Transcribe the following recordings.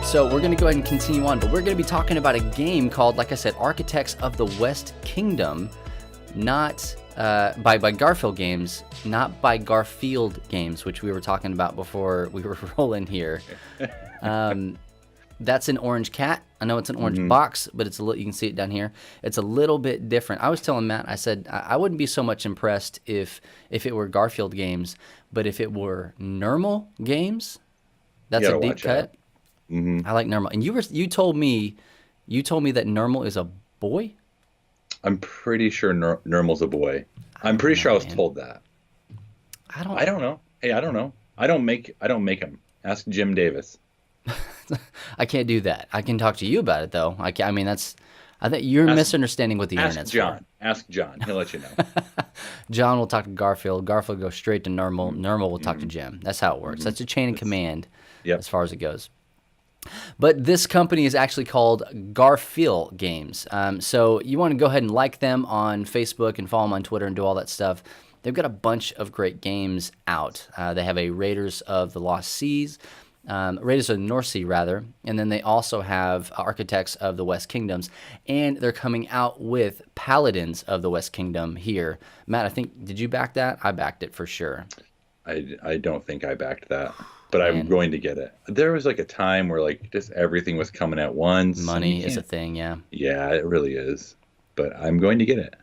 So we're going to go ahead and continue on, but we're going to be talking about a game called, like I said, Architects of the West Kingdom, not by Garphill Games, not by Garfield Games, which we were talking about before we were rolling here. That's an orange cat. I know it's an orange box, but it's you can see it down here. It's a little bit different. I was telling Matt, I said I wouldn't be so much impressed if it were Garfield Games, but if it were Nermal Games, that's a deep cut. I like Nermal. And you told me that Nermal is a boy? I'm pretty sure Nermal's a boy. I'm pretty sure I was told that. I don't know. Hey, I don't know. I don't make them. Ask Jim Davis. I can't do that. I can talk to you about it though. I think you're misunderstanding what the internet's John. for. Ask John. He'll let you know. John will talk to Garfield. Garfield will go straight to Nermal. Nermal will talk to Jim. That's how it works. That's a chain of command as far as it goes. But this company is actually called Garphill Games. So you want to go ahead and like them on Facebook and follow them on Twitter and do all that stuff. They've got a bunch of great games out. They have a Raiders of the Lost Seas, Raiders of the North Sea, rather. And then they also have Architects of the West Kingdoms. And they're coming out with Paladins of the West Kingdom here. Matt, I think, did you back that? I backed it for sure. I don't think I backed that, but I'm going to get it. There was like a time where like just everything was coming at once. Money is a thing, yeah. Yeah, it really is. But I'm going to get it.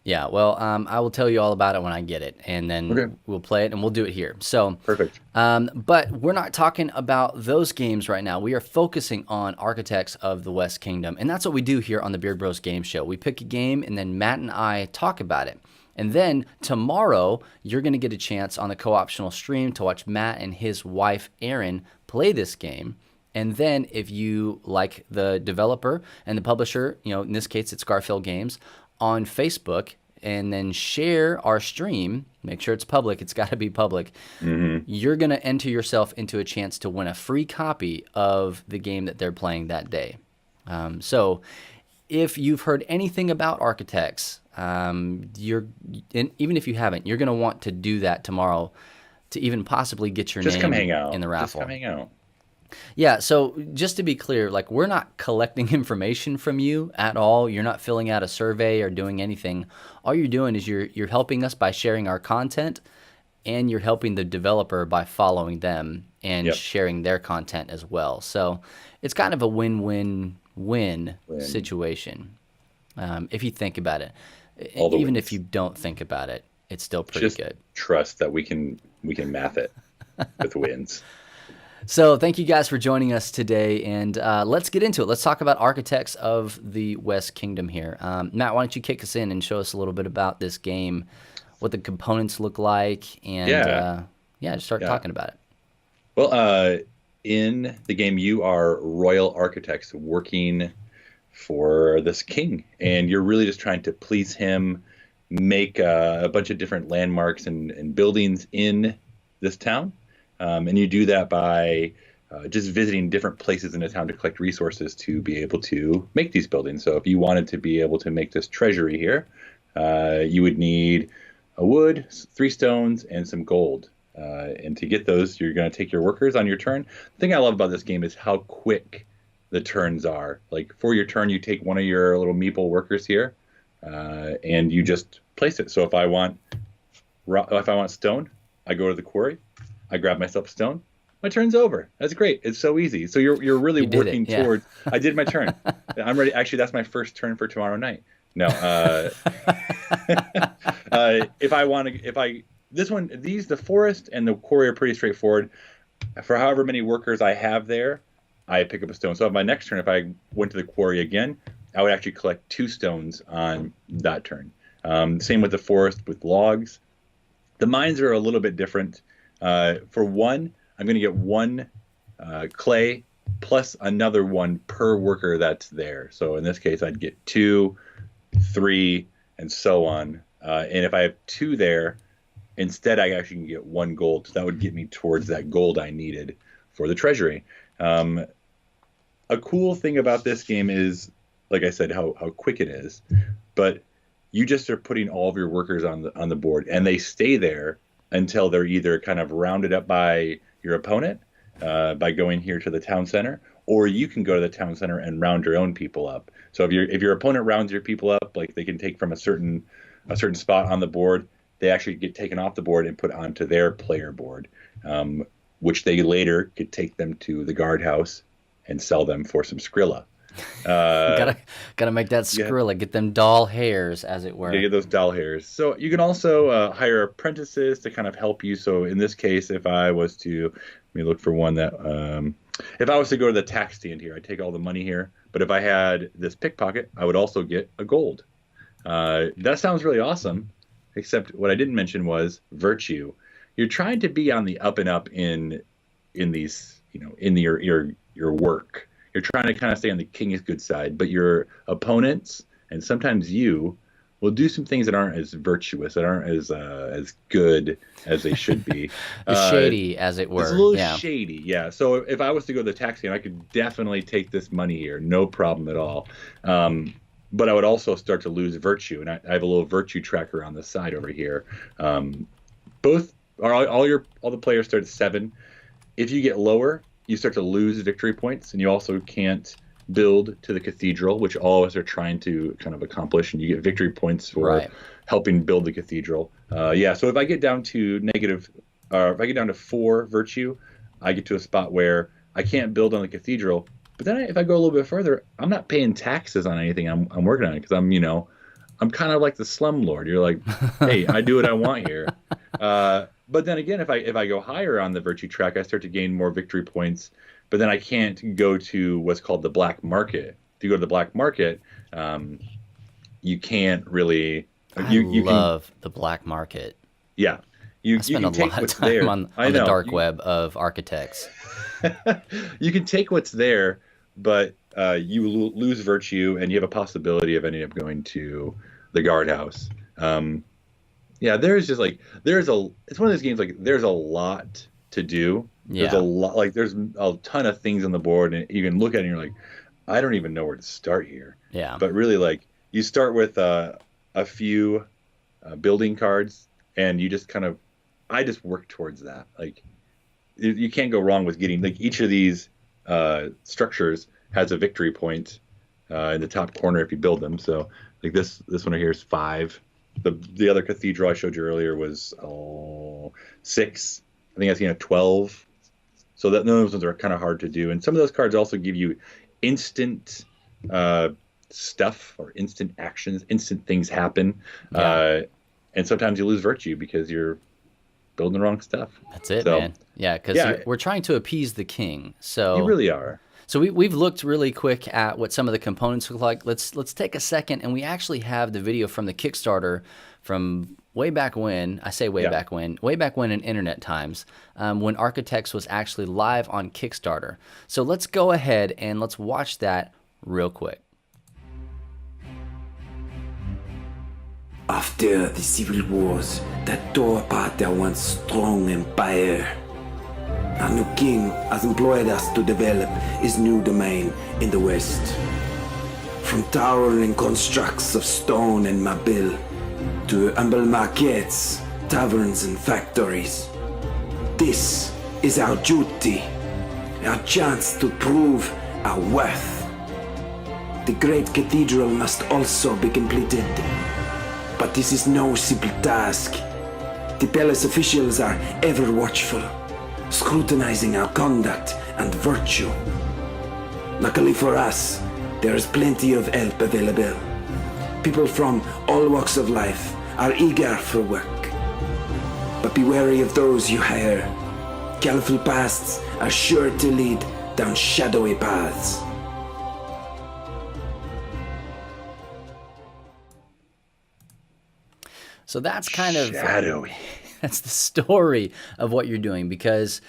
Yeah, well, I will tell you all about it when I get it, and then we'll play it, and we'll do it here. So perfect. But we're not talking about those games right now. We are focusing on Architects of the West Kingdom, and that's what we do here on the Beard Bros Game Show. We pick a game, and then Matt and I talk about it. And then tomorrow, you're going to get a chance on the co-optional stream to watch Matt and his wife, Erin, play this game. And then if you like the developer and the publisher, in this case, it's Garphill Games, on Facebook, and then share our stream, make sure it's public, it's got to be public, you're going to enter yourself into a chance to win a free copy of the game that they're playing that day. So if you've heard anything about Architects, even if you haven't, you're going to want to do that tomorrow to even possibly get your name in the raffle. Just come hang out. Yeah, so just to be clear, like we're not collecting information from you at all. You're not filling out a survey or doing anything. All you're doing is you're helping us by sharing our content, and you're helping the developer by following them and sharing their content as well. So it's kind of a win-win-win situation if you think about it. Even if you don't think about it, it's still pretty good. Trust that we can math it with wins. So thank you guys for joining us today, and let's get into it. Let's talk about Architects of the West Kingdom here. Matt, why don't you kick us in and show us a little bit about this game, what the components look like, and just start talking about it. Well, in the game, you are royal architects working for this king, and you're really just trying to please him, make a bunch of different landmarks and buildings in this town. And you do that by just visiting different places in the town to collect resources to be able to make these buildings. So if you wanted to be able to make this treasury here, you would need a wood, 3 stones, and some gold. And to get those, you're going to take your workers on your turn. The thing I love about this game is how quick the turns are. Like for your turn, you take one of your little meeple workers here, and you just place it. So if I want stone, I go to the quarry. I grab myself a stone. My turn's over. That's great. It's so easy. So you're really working towards. I did my turn. I'm ready. Actually, that's my first turn for tomorrow night. No. The forest and the quarry are pretty straightforward. For however many workers I have there, I pick up a stone. So on my next turn, if I went to the quarry again, I would actually collect 2 stones on that turn. Same with the forest with logs. The mines are a little bit different. For one, I'm going to get 1 clay plus another 1 per worker that's there. So in this case, I'd get 2, 3, and so on. And if I have 2 there, instead I actually can get 1 gold. So that would get me towards that gold I needed for the treasury. A cool thing about this game is, like I said, how quick it is. But you just are putting all of your workers on the board, and they stay there until they're either kind of rounded up by your opponent by going here to the town center, or you can go to the town center and round your own people up. So if your opponent rounds your people up, like they can take from a certain spot on the board, they actually get taken off the board and put onto their player board, which they later could take them to the guardhouse and sell them for some Skrilla. Gotta make that Skrilla, get them doll hairs, as it were. You get those doll hairs. So you can also hire apprentices to kind of help you. So in this case, if I was to, let me look for one that, if I was to go to the tax stand here, I'd take all the money here. But if I had this pickpocket, I would also get a gold. That sounds really awesome. Except what I didn't mention was virtue. You're trying to be on the up and up in these, in your work. You're trying to kind of stay on the king's good side, but your opponents and sometimes you will do some things that aren't as virtuous, that aren't as good as they should be. Shady, as it were. It's a little shady, yeah. So if I was to go to the tax game, I could definitely take this money here, no problem at all. But I would also start to lose virtue, and I have a little virtue tracker on the side over here. All the players start at 7. If you get lower, you start to lose victory points, and you also can't build to the cathedral, which all of us are trying to kind of accomplish, and you get victory points for helping build the cathedral. So if I get down to if I get down to 4 virtue, I get to a spot where I can't build on the cathedral. But then if I go a little bit further, I'm not paying taxes on anything I'm working on, because I'm kind of like the slumlord. You're like, hey, I do what I want here. But then again, if I go higher on the virtue track, I start to gain more victory points. But then I can't go to what's called the black market. If you go to the black market, you can't really. You love the black market. Yeah, I spend a lot of time on the dark web of architects. You can take what's there, but you lose virtue, and you have a possibility of ending up going to the guardhouse. There's just it's one of those games, like there's a lot to do. Yeah. There's a lot, there's a ton of things on the board, and you can look at it and you're like, I don't even know where to start here. Yeah. But really, you start with a few building cards, and you just I just work towards that. You can't go wrong with getting, each of these structures has a victory point in the top corner if you build them. So this one right here is 5. The other cathedral I showed you earlier was 6. I think that's 12. So none of those ones are kind of hard to do. And some of those cards also give you instant stuff or instant actions, instant things happen. Yeah. And sometimes you lose virtue because you're building the wrong stuff. That's it, man. Yeah, because we're trying to appease the king. So you really are. So we've looked really quick at what some of the components look like. Let's take a second, and we actually have the video from the Kickstarter from way back when. I say way back when in internet times, when Architects was actually live on Kickstarter. So let's go ahead and let's watch that real quick. After the civil wars that tore apart their once strong empire, our new king has employed us to develop his new domain in the west. From towering constructs of stone and marble to humble markets, taverns and factories. This is our duty, our chance to prove our worth. The great cathedral must also be completed. But this is no simple task. The palace officials are ever watchful, scrutinizing our conduct and virtue. Luckily for us, there is plenty of help available. People from all walks of life are eager for work. But be wary of those you hire. Colorful pasts are sure to lead down shadowy paths. So that's kind of shadowy. That's the story of what you're doing, because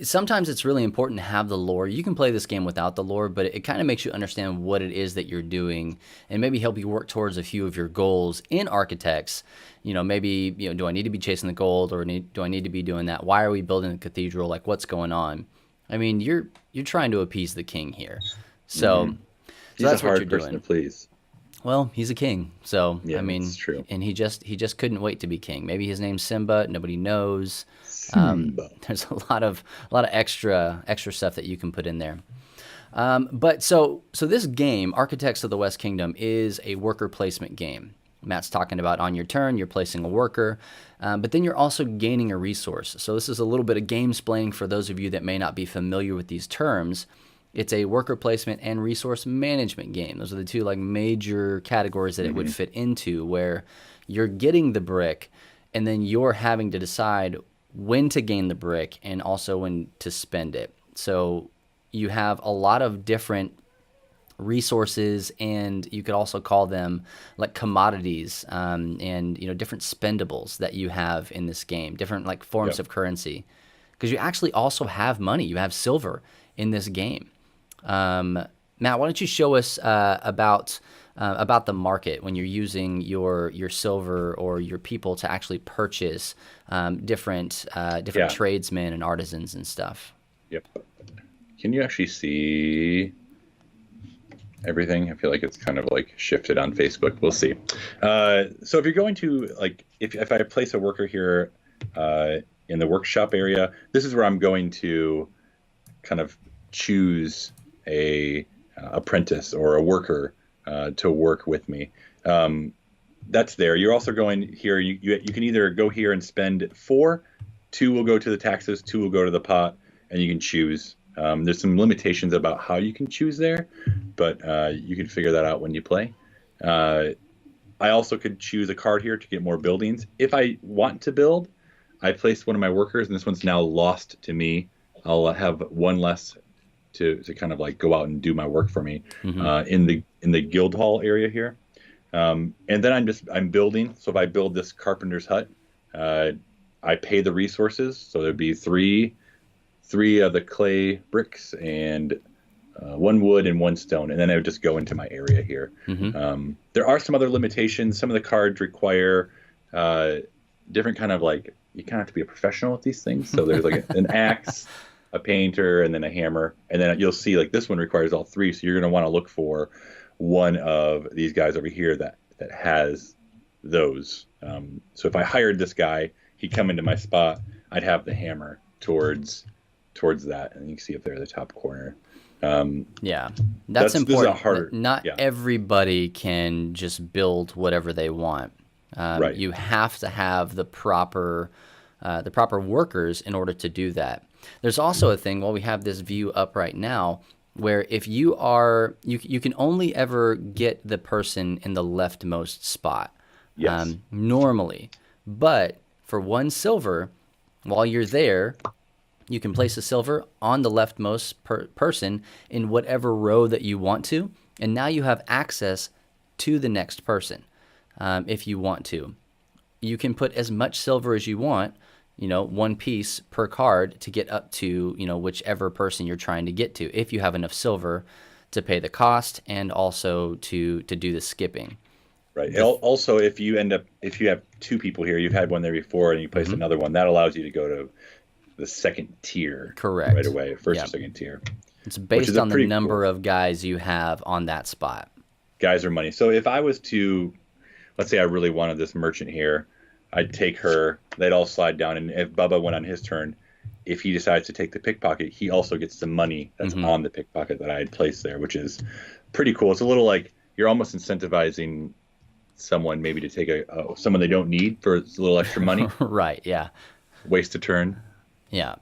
sometimes it's really important to have the lore. You can play this game without the lore, but it kind of makes you understand what it is that you're doing and maybe help you work towards a few of your goals in Architects. Maybe, do I need to be chasing the gold, or do I need to be doing that? Why are we building the cathedral? Like, what's going on? I mean, you're trying to appease the king here. So, He's that's a hard what you're person doing. to please. Well, he's a king, so Yeah, I mean, that's true. And he just couldn't wait to be king. Maybe his name's Simba. Nobody knows. Simba. There's a lot of extra stuff that you can put in there. But so this game, Architects of the West Kingdom, is a worker placement game. Matt's talking about on your turn, you're placing a worker, but then you're also gaining a resource. So this is a little bit of game splaining for those of you that may not be familiar with these terms. It's a worker placement and resource management game. Those are the two like major categories that it would fit into, where you're getting the brick and then you're having to decide when to gain the brick and also when to spend it. So you have a lot of different resources, and you could also call them like commodities, and different spendables that you have in this game, different like forms of currency, because you actually also have money. You have silver in this game. Matt, why don't you show us about the market when you're using your silver or your people to actually purchase different tradesmen and artisans and stuff. Yep. Can you actually see everything? I feel like it's kind of like shifted on Facebook. We'll see. So if you're going to like, if I place a worker here in the workshop area, this is where I'm going to kind of choose a apprentice or a worker to work with me. That's there. You're also going here. You can either go here and spend 4, 2 will go to the taxes, 2 will go to the pot, and you can choose. There's some limitations about how you can choose there, but you can figure that out when you play. I also could choose a card here to get more buildings. If I want to build, I place one of my workers, and this one's now lost to me. I'll have one less to kind of like go out and do my work for me in the guild hall area here. And then I'm building. So if I build this carpenter's hut, I pay the resources. So there'd be three of the clay bricks and 1 wood and 1 stone, and then I would just go into my area here. There are some other limitations. Some of the cards require different kind of like, you kind of have to be a professional with these things. So there's like an axe, a painter, and then a hammer. And then you'll see like this one requires all 3. So you're going to want to look for one of these guys over here that has those. So if I hired this guy, he'd come into my spot, I'd have the hammer towards that, and you can see up there in the top corner. That's important. Not everybody can just build whatever they want. Right. You have to have the proper workers in order to do that. There's also a thing, while we have this view up right now, where if you can only ever get the person in the leftmost spot, normally. But for 1 silver, while you're there, you can place a silver on the leftmost person in whatever row that you want to, and now you have access to the next person if you want to. You can put as much silver as you want, 1 piece per card to get up to, whichever person you're trying to get to, if you have enough silver to pay the cost and also to do the skipping. Right. Also, if you have 2 people here, you've had one there before, and you place another one, that allows you to go to the second tier. Correct. Right away, first or second tier. It's based on the number of guys you have on that spot. Guys are money. So if I was to, let's say I really wanted this merchant here, I'd take her, they'd all slide down, and if Bubba went on his turn, if he decides to take the pickpocket, he also gets the money that's on the pickpocket that I had placed there, which is pretty cool. It's a little like you're almost incentivizing someone maybe to take someone they don't need for a little extra money. Right, yeah. Waste a turn. Yeah.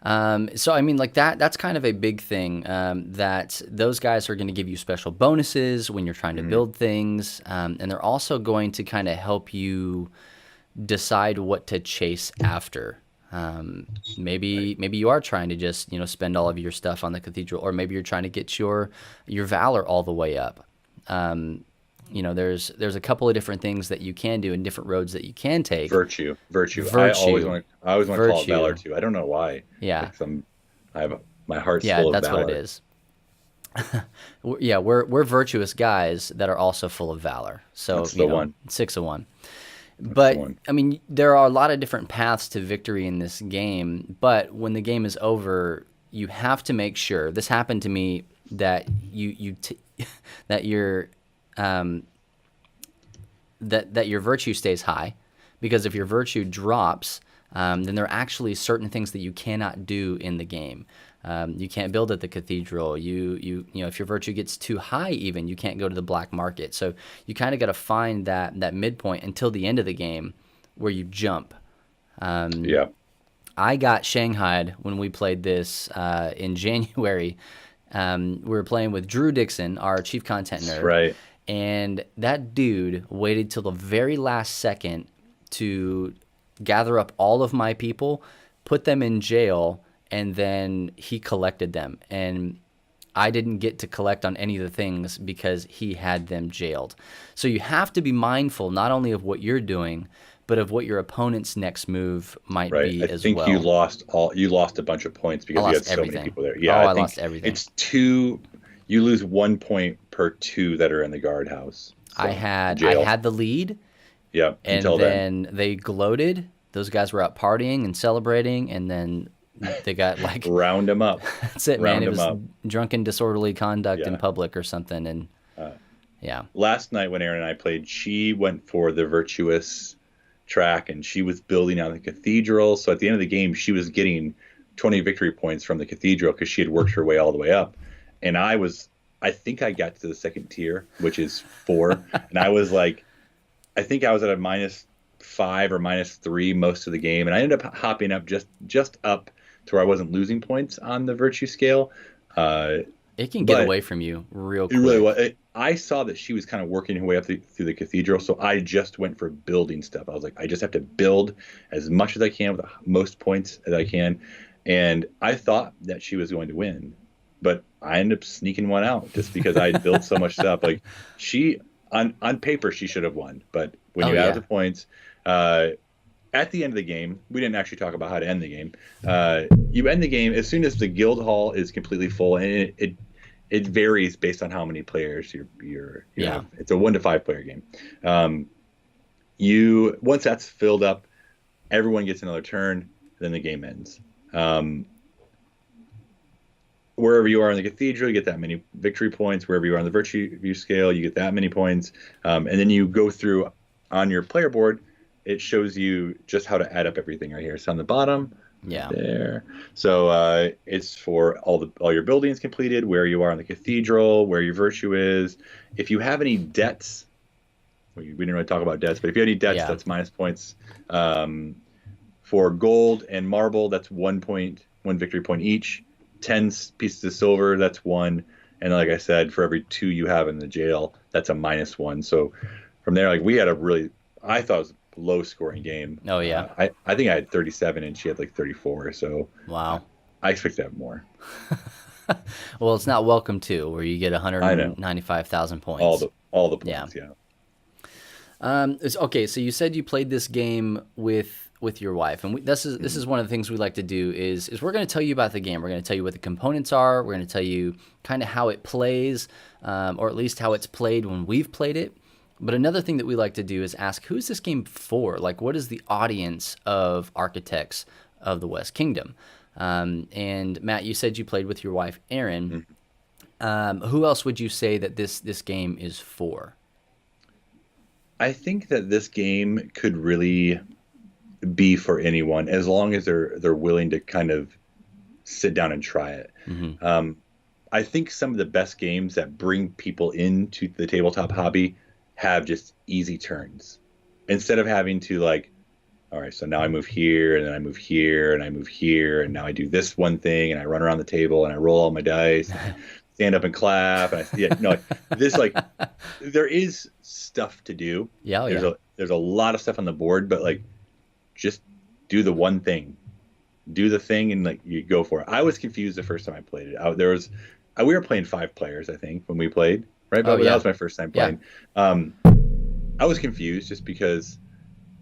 So, I mean, like that's kind of a big thing, that those guys are going to give you special bonuses when you're trying to build things. And they're also going to kind of help you decide what to chase after. Maybe you are trying to just, spend all of your stuff on the cathedral, or maybe you're trying to get your valor all the way up. There's a couple of different things that you can do and different roads that you can take. Virtue. I always want to call it valor too. I don't know why. Yeah. My heart's full of valor. Yeah, that's what it is. Yeah, we're virtuous guys that are also full of valor. So that's the one. 6 of 1. But I mean, there are a lot of different paths to victory in this game. But when the game is over, you have to make sure. This happened to me, that that your virtue stays high, because if your virtue drops, then there are actually certain things that you cannot do in the game. You can't build at the cathedral. You know, if your virtue gets too high, even, you can't go to the black market. So you kind of got to find that midpoint until the end of the game where you jump. Yeah. I got shanghaied when we played this in January. We were playing with Drew Dixon, our chief content nerd. That's right. And that dude waited till the very last second to gather up all of my people, put them in jail, and then he collected them. And I didn't get to collect on any of the things because he had them jailed. So you have to be mindful not only of what you're doing, but of what your opponent's next move might be as well. I think you lost a bunch of points because you had so many people there. Yeah, I lost everything. It's 2. You lose 1 point per 2 that are in the guardhouse. So, I had the lead. Yeah, and then they gloated. Those guys were out partying and celebrating, and then they got like round them up. That's it, man. It was drunken, disorderly conduct in public or something. And last night when Aaron and I played, she went for the virtuous track, and she was building out the cathedral. So at the end of the game, she was getting 20 victory points from the cathedral because she had worked her way all the way up. And I think I got to the second tier, which is 4. And I was like, I think I was at a -5 or -3 most of the game. And I ended up hopping up just up to where I wasn't losing points on the virtue scale. It can get away from you real quick. It really was. I saw that she was kind of working her way up through the cathedral, so I just went for building stuff. I was like, I just have to build as much as I can with the most points as I can. And I thought that she was going to win, but I ended up sneaking one out just because I built so much stuff. Like she, on paper, she should have won, but when you add the points, at the end of the game, we didn't actually talk about how to end the game. You end the game as soon as the guild hall is completely full, and it varies based on how many players you have. It's a 1 to 5 player game. Once that's filled up, everyone gets another turn, then the game ends. Wherever you are in the cathedral, you get that many victory points. Wherever you are on the virtue scale, you get that many points. And then you go through on your player board. It shows you just how to add up everything right here. So on the bottom, there. So it's for all your buildings completed, where you are in the cathedral, where your virtue is. If you have any debts, we didn't really talk about debts, but if you have any debts, that's minus points. For gold and marble, that's 1 point, 1 victory point each. 10 pieces of silver, that's 1. And like I said, for every 2 you have in the jail, that's a -1. So from there, like we had I thought it was a low scoring game. Oh yeah. I think I had 37 and she had like 34. So wow. I expect to have more. Well, it's not welcome to where you get 195,000 points. All the points, yeah. Okay, so you said you played this game with your wife, and this is one of the things we like to do is we're going to tell you about the game. We're going to tell you what the components are. We're going to tell you kind of how it plays, or at least how it's played when we've played it. But another thing that we like to do is ask, who's this game for? Like, what is the audience of Architects of the West Kingdom? And Matt, you said you played with your wife, Erin. Who else would you say that this game is for? I think that this game could really be for anyone as long as they're willing to kind of sit down and try it. I think some of the best games that bring people into the tabletop hobby have just easy turns instead of having to like, all right, so now I move here and then I move here and I move here and now I do this one thing and I run around the table and I roll all my dice and I stand up and clap and there is stuff to do. There's a lot of stuff on the board, but like just do the one thing, do the thing, and like you go for it. I was confused the first time I played it. We were playing 5 players, I think, when we played, right? But that was my first time playing. I was confused just because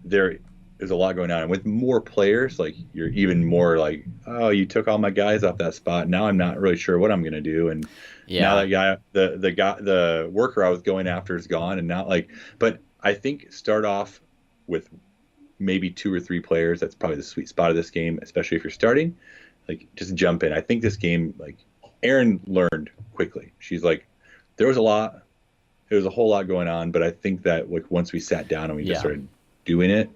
there's a lot going on, and with more players, like you're even more like, oh, you took all my guys off that spot. Now I'm not really sure what I'm gonna do, and now that guy, the worker I was going after is gone, and not like. But I think start off with maybe 2 or 3 players. That's probably the sweet spot of this game, especially if you're starting. Like, just jump in. I think this game, like, Erin learned quickly. She's like, there was a whole lot going on, but I think that like once we sat down and we just started doing it,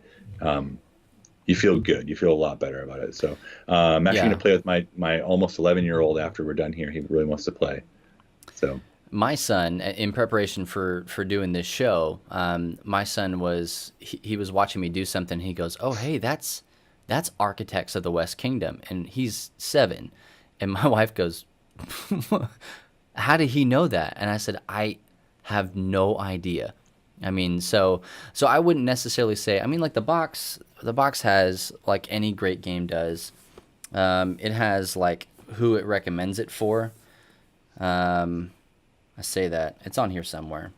you feel good. You feel a lot better about it. So I'm actually Yeah. going to play with my almost 11-year-old after we're done here. He really wants to play. So My son, in preparation for doing this show, my son he was watching me do something. He goes, "Oh, hey, that's Architects of the West Kingdom," and he's 7. And my wife goes, "How did he know that?" And I said, "I have no idea." I mean, so I wouldn't necessarily say. I mean, like the box has, like any great game does. It has like who it recommends it for. I say that it's on here somewhere.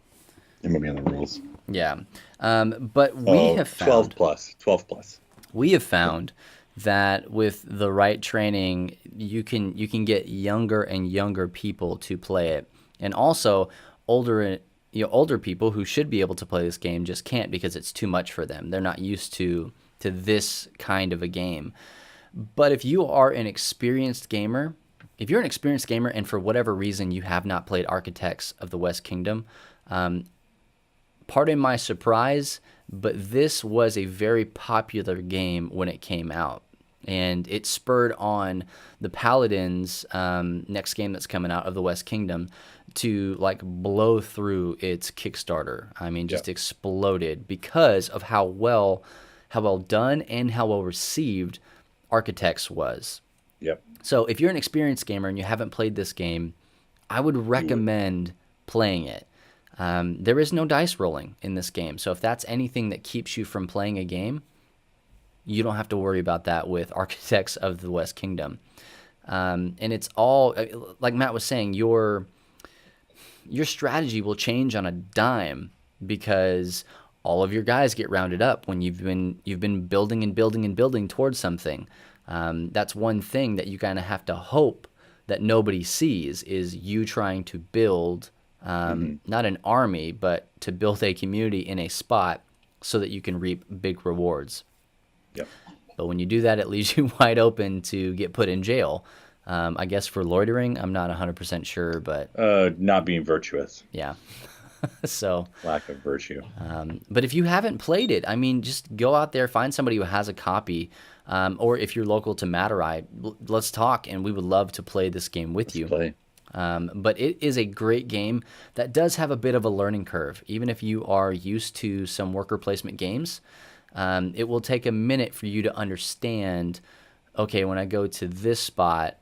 it might be on the rules. Yeah, but Oh, 12 plus. 12 plus. we have found that with the right training, you can get younger and younger people to play it, and also older people who should be able to play this game just can't because it's too much for them. They're not used to this kind of a game. But if you are an experienced gamer, and for whatever reason you have not played Architects of the West Kingdom, pardon my surprise, but this was a very popular game when it came out. And it spurred on the Paladins next game that's coming out of the West Kingdom to like blow through its Kickstarter. I mean, just exploded because of how well done and how well received Architects was. Yep. So if you're an experienced gamer and you haven't played this game, I would recommend playing it. There is no dice rolling in this game. So if that's anything that keeps you from playing a game, you don't have to worry about that with Architects of the West Kingdom. And it's all, like Matt was saying, your strategy will change on a dime because all of your guys get rounded up when you've been building and building and building towards something. That's one thing that you kind of have to hope that nobody sees is you trying to build not an army, but to build a community in a spot so that you can reap big rewards. Yep. But when you do that, it leaves you wide open to get put in jail. I guess for loitering, I'm not 100% sure, but Not being virtuous. yeah. So Lack of virtue. but if you haven't played it, I mean, just go out there, find somebody who has a copy, or if you're local to Madurai, let's talk, and we would love to play this game with you. Play. But it is a great game that does have a bit of a learning curve. Even if you are used to some worker placement games, it will take a minute for you to understand, okay, when I go to this spot,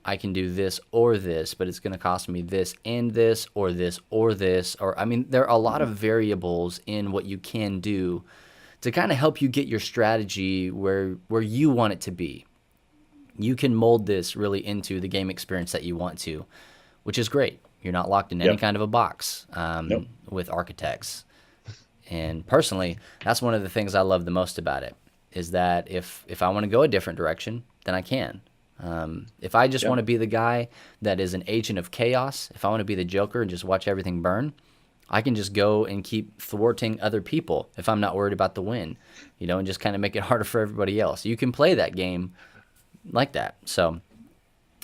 I can do this or this, but it's going to cost me this and this or this or this. Or, I mean, there are a lot of variables in what you can do to kind of help you get your strategy where you want it to be. You can mold this really into the game experience that you want to, which is great. You're not locked in any kind of a box with Architects. And personally, that's one of the things I love the most about it, is that if I want to go a different direction, then I can. If I just want to be the guy that is an agent of chaos, if I want to be the Joker and just watch everything burn, I can just go and keep thwarting other people if I'm not worried about the win, and just kind of make it harder for everybody else. You can play that game like that. So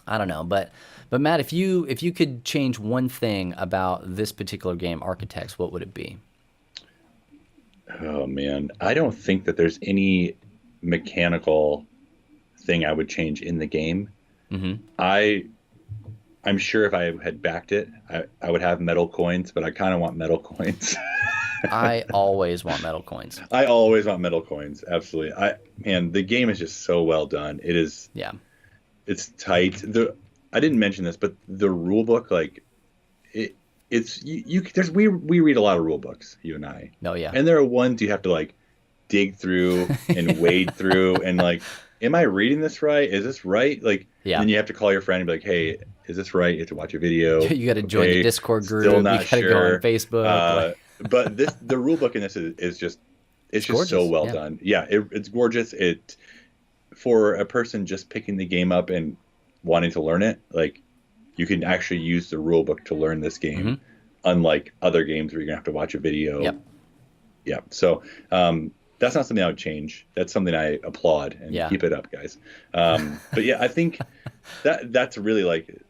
I don't know, but Matt, if you could change one thing about this particular game, Architects, what would it be? Oh man, I don't think that there's any mechanical thing I would change in the game. Mm-hmm. I'm sure if I had backed it, I would have metal coins, but I kind of want metal coins. I always want metal coins. I always want metal coins. Absolutely. The game is just so well done. It is. Yeah. It's tight. I didn't mention this, but the rule book, like we read a lot of rule books, you and I. Oh yeah. And there are ones you have to like dig through and wade through and like, am I reading this right? Is this right? Like, yeah. Then you have to call your friend and be like, hey, is this right? You have to watch a video. You got to join the Discord group. Still not you got to go on Facebook. But the rule book in this is just so well done. Yeah, it's gorgeous. It for a person just picking the game up and wanting to learn it, like you can actually use the rule book to learn this game, unlike other games where you're gonna have to watch a video. Yep. Yeah. So that's not something I would change. That's something I applaud and keep it up, guys. But yeah, I think that's really like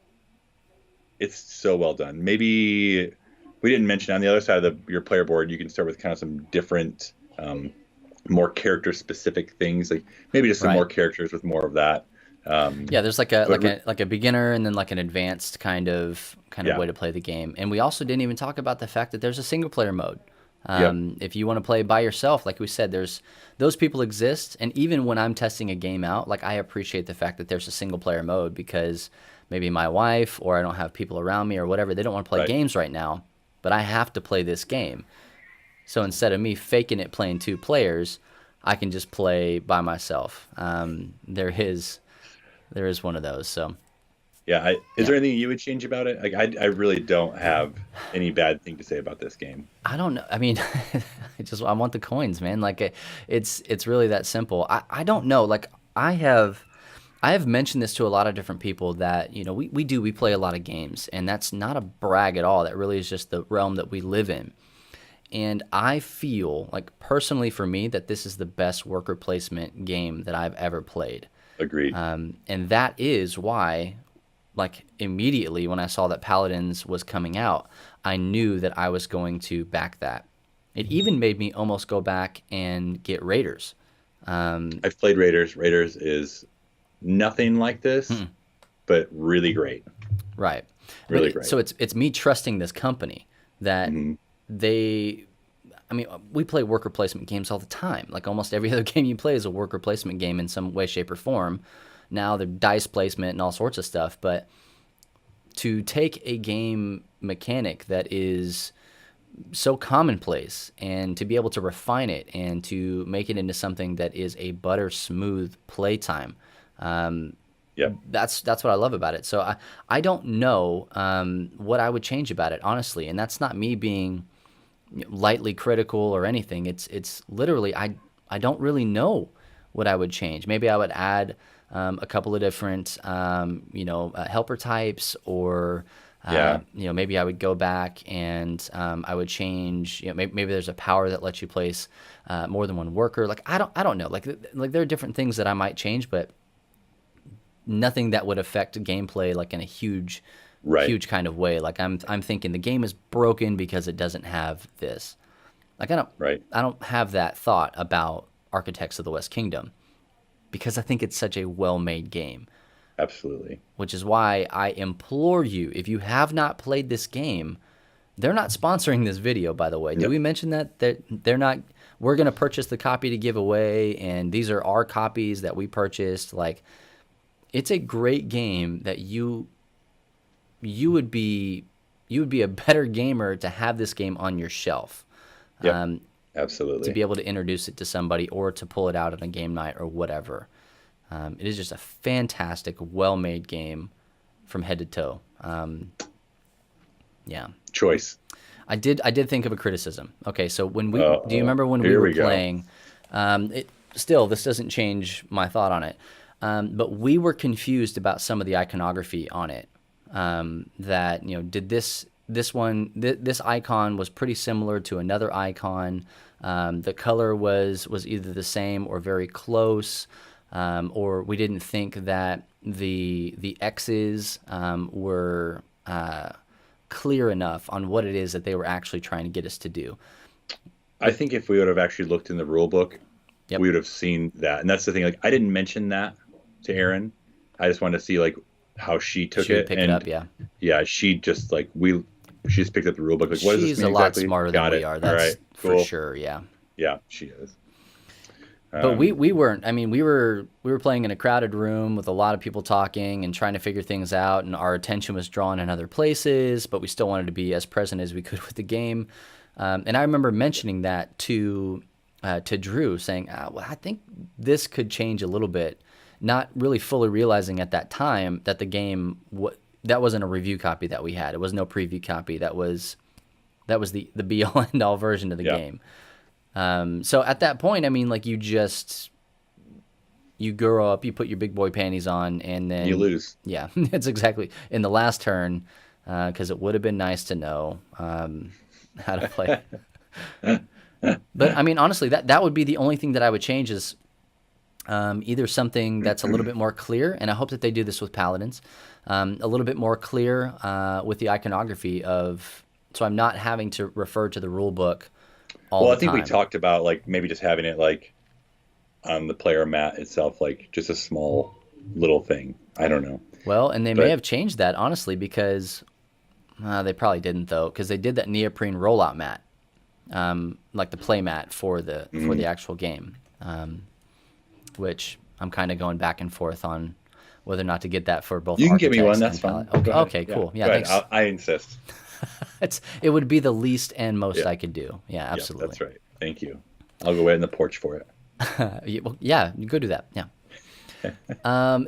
it's so well done. Maybe we didn't mention on the other side of your player board, you can start with kind of some different more character specific things, like maybe just some Right. more characters with more of that. Yeah, there's like a But like a beginner and then like an advanced kind of yeah, way to play the game. And we also didn't even talk about the fact that there's a single player mode. yep, If you want to play by yourself, like we said, there's those people exist. And even when I'm testing a game out, like I appreciate the fact that there's a single player mode because maybe my wife or I don't have people around me or whatever, they don't want to play right. games right now, but I have to play this game. So instead of me faking it playing two players, I can just play by myself. There is one of those. So Yeah, is yeah, there anything you would change about it? Like, I really don't have any bad thing to say about this game. I don't know. I mean, I want the coins, man. Like it's really that simple. I don't know. Like I have mentioned this to a lot of different people that we play a lot of games, and that's not a brag at all. That really is just the realm that we live in. And I feel like personally for me that this is the best worker placement game that I've ever played. Agreed. And that is why, like immediately when I saw that Paladins was coming out, I knew that I was going to back that. It even made me almost go back and get Raiders. I've played Raiders. Raiders is nothing like this, but really great. Right. But Really great. so it's me trusting this company that they. I mean, we play worker placement games all the time. Like almost every other game you play is a worker placement game in some way, shape, or form. Now they're dice placement and all sorts of stuff, but to take a game mechanic that is so commonplace and to be able to refine it and to make it into something that is a butter smooth playtime, Yep. that's what I love about it. So I don't know what I would change about it, honestly, and that's not me being lightly critical or anything. It's literally I don't really know what I would change. Maybe I would add a couple of different helper types, or Yeah. maybe I would go back and I would change. Maybe there's a power that lets you place more than one worker. Like I don't know. Like there are different things that I might change, but nothing that would affect gameplay like in a huge Right. huge kind of way. Like I'm thinking the game is broken because it doesn't have this. Like Right. I don't have that thought about Architects of the West Kingdom because I think it's such a well-made game, Absolutely. which is why I implore you, if you have not played this game, they're not sponsoring this video, by the way. Did Yep. we mention that they're not? We're going to purchase the copy to give away, and these are our copies that we purchased. Like, it's a great game that you would be a better gamer to have this game on your shelf, Yep. to Absolutely. be able to introduce it to somebody or to pull it out on a game night or whatever. It is just a fantastic, well-made game from head to toe. Yeah, Choice. I did think of a criticism. Okay, so when do Uh-oh. you remember when we Here were we go. playing? Still, this doesn't change my thought on it, but we were confused about some of the iconography on it. That did this icon was pretty similar to another icon. The color was either the same or very close, or we didn't think that the X's were clear enough on what it is that they were actually trying to get us to do. I think if we would have actually looked in the rule book, Yep. we would have seen that. And that's the thing. Like, I didn't mention that to Erin. I just wanted to see like how she took She would it. pick and it up, yeah. yeah, she just like she just picked up the rule book. Like, what does this She's mean a lot exactly? smarter Got than we it. are. All That's right. for Cool. sure, yeah. Yeah, she is. But we weren't. I mean, we were playing in a crowded room with a lot of people talking and trying to figure things out, and our attention was drawn in other places, but we still wanted to be as present as we could with the game. And I remember mentioning that to Drew, saying, well, I think this could change a little bit, not really fully realizing at that time that the game that wasn't a review copy that we had. It was no preview copy. That was the be all end all version of the Yeah. game. So at that point, I mean, like you grow up, you put your big boy panties on, and then You lose. Yeah, it's exactly in the last turn, because it would have been nice to know how to play. But I mean, honestly, that would be the only thing that I would change is either something that's a little bit more clear, and I hope that they do this with Paladins, a little bit more clear with the iconography so I'm not having to refer to the rule book all Well, the I think we time. talked about like maybe just having it like on the player mat itself, like just a small little thing. I don't know. Well, and they may But have changed that, honestly, because they probably didn't, though, because they did that neoprene rollout mat, like the play mat for the actual game, which I'm kind of going back and forth on whether or not to get that for both you can give me one. Architects That's and fine. Palette. Go ahead. Okay, cool. Yeah, Go ahead. thanks. I insist. It would be the least and most Yeah. I could do. Yeah, Yeah, absolutely. that's right. Thank you. I'll go wait in the porch for it. Yeah, you go do that. Yeah.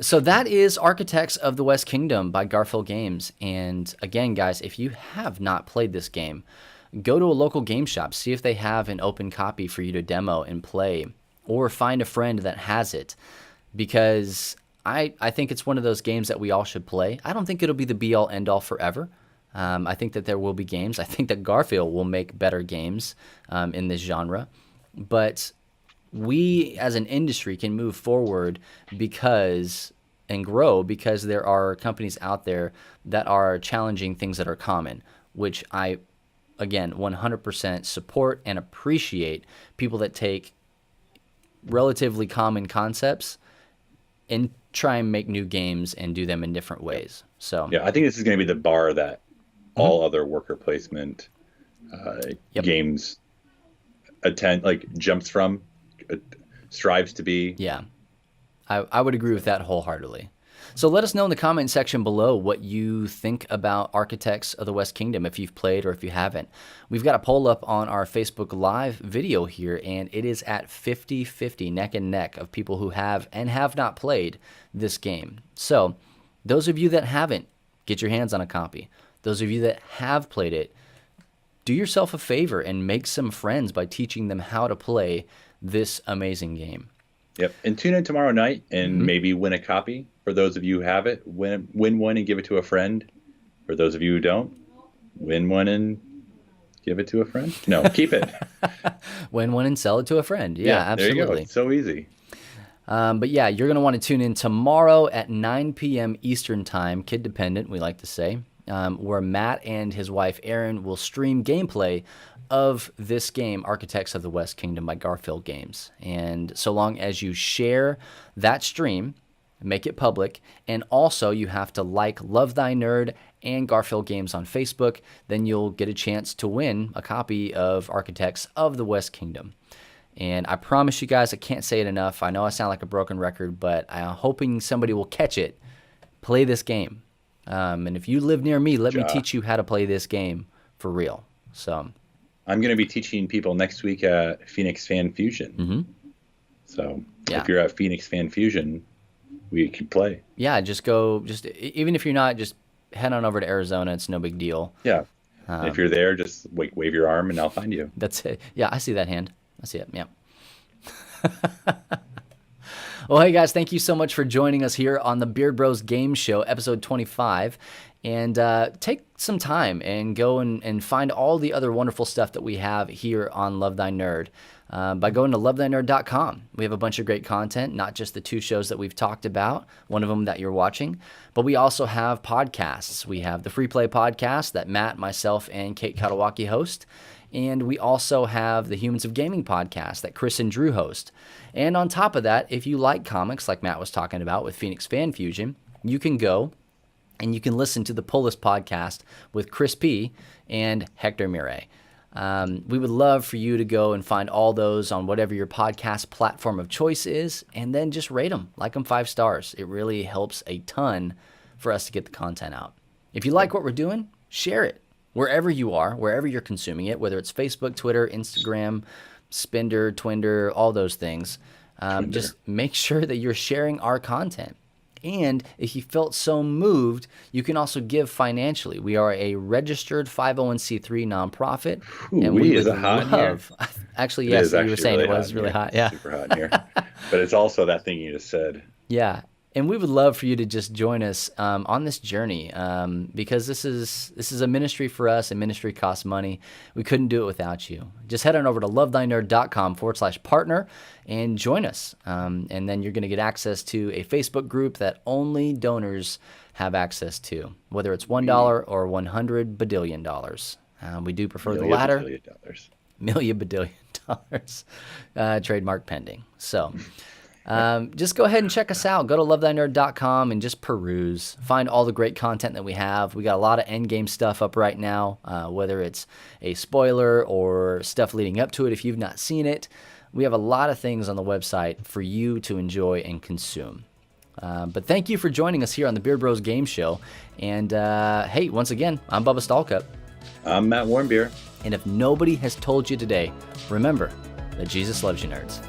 So that is Architects of the West Kingdom by Garphill Games. And again, guys, if you have not played this game, go to a local game shop, see if they have an open copy for you to demo and play, or find a friend that has it, because I think it's one of those games that we all should play. I don't think it'll be the be-all, end-all forever. I think that there will be games. I think that Garphill will make better games in this genre. But we as an industry can move forward and grow because there are companies out there that are challenging things that are common, which I, again, 100% support and appreciate people that take relatively common concepts and try and make new games and do them in different ways. So Yeah, I think this is going to be the bar that all other worker placement games jumps from, strives to be. yeah, I would agree with that wholeheartedly. So let us know in the comment section below what you think about Architects of the West Kingdom, if you've played or if you haven't. We've got a poll up on our Facebook Live video here, and it is at 50-50, neck and neck, of people who have and have not played this game. So those of you that haven't, get your hands on a copy. Those of you that have played it, do yourself a favor and make some friends by teaching them how to play this amazing game. Yep. And tune in tomorrow night and maybe win a copy. For those of you who have it, win one and give it to a friend. For those of you who don't, win one and give it to a friend. No, keep it. Win one and sell it to a friend. Yeah, absolutely. There you go. It's so easy. But yeah, you're going to want to tune in tomorrow at 9 p.m. Eastern Time, kid dependent, we like to say, where Matt and his wife Erin will stream gameplay of this game, Architects of the West Kingdom by Garphill Games. And so long as you share that stream, make it public, and also you have to like Love Thy Nerd and Garphill Games on Facebook, then you'll get a chance to win a copy of Architects of the West Kingdom. And I promise you guys, I can't say it enough. I know I sound like a broken record, but I'm hoping somebody will catch it. Play this game. And if you live near me, let me teach you how to play this game for real. So I'm going to be teaching people next week at Phoenix Fan Fusion. So if you're at Phoenix Fan Fusion, we can play. Yeah, even if you're not, just head on over to Arizona. It's no big deal. Yeah. If you're there, just wave your arm and I'll find you. That's it. Yeah, I see that hand. I see it. Yeah. Well, hey guys, thank you so much for joining us here on the Beard Bros Game Show, episode 25. And take some time and go and find all the other wonderful stuff that we have here on Love Thy Nerd by going to lovethynerd.com. We have a bunch of great content, not just the two shows that we've talked about, one of them that you're watching, but we also have podcasts. We have the Free Play podcast that Matt, myself, and Kate Katawaki host. And we also have the Humans of Gaming podcast that Chris and Drew host. And on top of that, if you like comics like Matt was talking about with Phoenix Fan Fusion, you can go and you can listen to the Pull List podcast with Chris P. and Hector Mire. We would love for you to go and find all those on whatever your podcast platform of choice is, and then just rate them, like them 5 stars. It really helps a ton for us to get the content out. If you like what we're doing, share it. Wherever you are, wherever you're consuming it, whether it's Facebook, Twitter, Instagram, Spinder, Twinder, all those things, just make sure that you're sharing our content. And if you felt so moved, you can also give financially. We are a registered 501c3 nonprofit. And we is would it hot in here? Actually, yes, you were saying really it was really hot. Yeah. Super hot in here. But it's also that thing you just said. Yeah. And we would love for you to just join us on this journey because this is a ministry for us, and ministry costs money. We couldn't do it without you. Just head on over to lovethynerd.com/partner and join us. And then you're going to get access to a Facebook group that only donors have access to, whether it's $1 or $100 billion. We do prefer the latter. million badillion dollars. Trademark pending. So just go ahead and check us out. Go to lovethynerd.com and just peruse. Find all the great content that we have. We got a lot of endgame stuff up right now, whether it's a spoiler or stuff leading up to it if you've not seen it. We have a lot of things on the website for you to enjoy and consume. But thank you for joining us here on the Beard Bros Game Show. And hey, once again, I'm Bubba Stallcup. I'm Matt Warmbier. And if nobody has told you today, remember that Jesus loves you, nerds.